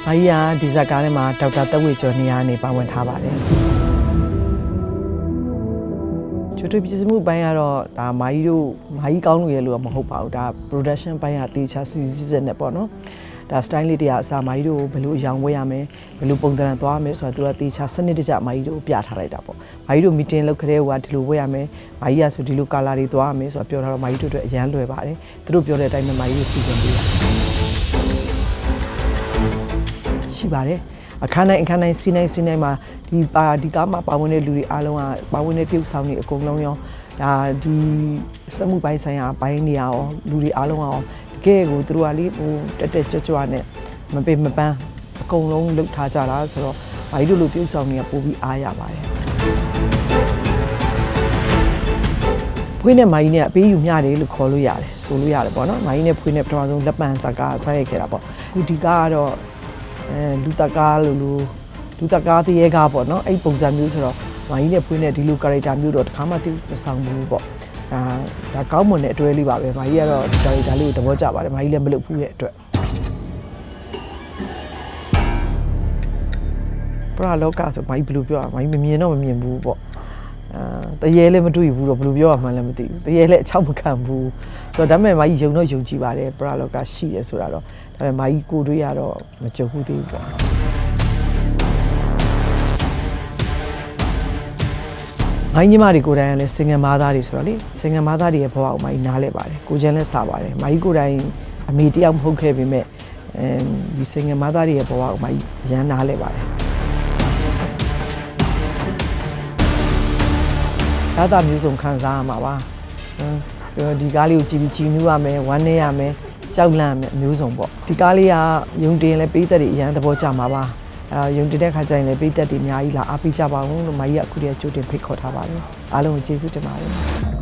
မာကြီးကဒီဇက်ကားထဲမှာဒေါက်တာသက်ဝေကျော်နေရာနေပါဝင်ထားပါတယ်ကျွတ်ပြည်စမှုပိုင်းကတော့ဒါမာကြီးကောင်းလို့ရလို့မဟုတ်ပါဘူးဒါ production ပိုင်းကတေချာစီစစ်နဲ့ပေါ့နော်ဒါ style လေးတွေကအစားမာကြီးတို့ဘယ်လိုအရောင်ဝဲရမယ်ဘယ်လိုပုံစံသွားရမယ်ဆိုတာသူကတေချာစနစ်တကျမာကြီးတို့ပြထားလိုက်တာပေါ့မာကြီးတို့ meeting လုပ်ခဲ့တဲ့ဟိုကဒီလိုဝဲရမယ်မာကြီးကဆိုဒီလို color တွေသွားရမယ်ဆိုတာပြောထားတော့မာကြီးတို့အတွက်အရန်လွယ်ပါတယ်သူတို့ပြောတဲ့အတိုင်းပဲမာကြီးတို့စီစဉ်ပေးတာရှိပါတယ်အခန်းတိုင်းစီးနိုင်မှာဒီကားမှာပါဝင်တဲ့လူတွေအားလုံးကပါဝင်တဲ့ပြုဆောင်တွေအကုန်လုံးရောဒါဒီစက်မှုပိုင်းဆိုင်ရာဘိုင်းနေရရောလူတွေအားလုံးအောင်တကယ်ကိုသူတို့ကလေဟိုတက်ကြွနဲ့မပင်မပန်းအကုန်လုံးလှုပ်ထားကြတာဆိုတော့ဘာလို့လို့ပြုဆောင်တွေကပို့ပြီးအားရပါတယ်ဖွေးနဲ့မာကြီးနဲ့အပေးယူမျှတယ်လို့ခေါ်လို့ရတယ်ဆိုလို့ရတယ်ပေါ့နော်မာကြီးနဲ့ဖွေးနဲ့ပထမဆုံးလက်ပံစကားဆက်ရိုက်ခဲ့တာပေါ့အခုဒီကားကတော့လူတကားလူတကားတရေကားပေါ့နော်အဲ့ပုံစံမျိုးဆိုတော့မာကြီးနဲ့ဖွေးနဲ့ဒီလို character မျိုးတော့တစ်ခါမှသိမဆောင်ဘူးပေါ့ဒါကောင်းမွန်တဲ့အတွဲလေးပါပဲမာကြီးကတော့ဒီ character လေးကိုသဘောကျပါတယ်မာကြီးလည်းမလုပ်ဘူးရဲ့အတွက်ပရာလောကဆိုမာကြီးဘယ်လိုပြောရမာကြီးမမြင်ဘူးပေါ့တရေလည်းမတွေ့ဘူးတော့ဘယ်လိုပြောရမှန်းလည်းမသိဘူးတရေလည်းအချောက်မခံဘူးဆိုတော့ဒါပေမဲ့မာကြီးယုံကြည်ပါတယ်ပရာလောကရှိရဆိုတာတော့ဒါပေမဲ့မာကြီးကိုတွေ့ရတော့မကြုံဘူးသေးဘူးပေါ့မိုင်းညီမတွေကိုယ်တိုင်ကလည်းစင်ငယ်မားသားတွေဆိုတော့လေစင်ငယ်မားသားတွေရဲ့ဘဝကိုမိုင်းနားလဲပါတယ်ကိုကျန်းလဲစားပါတယ်မိုင်းကိုယ်တိုင်အမေတယောက်မဟုတ်ခဲ့ပေမဲ့ဒီစင်ငယ်မားသားတွေရဲ့ဘဝကိုမိုင်းရမ်းနားလဲပါတယ်ဒါသာမျိုးစုံခံစားရမှာပါဒီကားလေးကိုကြည့်ပြီးကြည်နူးရမယ်ဝမ်းနည်းရမယ်ကြောက်လန့်ရမယ်မျိုးစုံပေါ့ဒီကားလေးကယုံတင်လဲပေးသက်တွေအရန်သဘောကျမှာပါယုံတင်တဲ့ခါကျရင်လည်းပေးသက်တွေအများကြီးလာအားပေးကြပါဦးလို့မကြီးကအခုတည်းကကြိုတင်ဖိတ်ခေါ်ထားပါတယ်အားလုံးကိုကျေးဇူးတင်ပါတယ်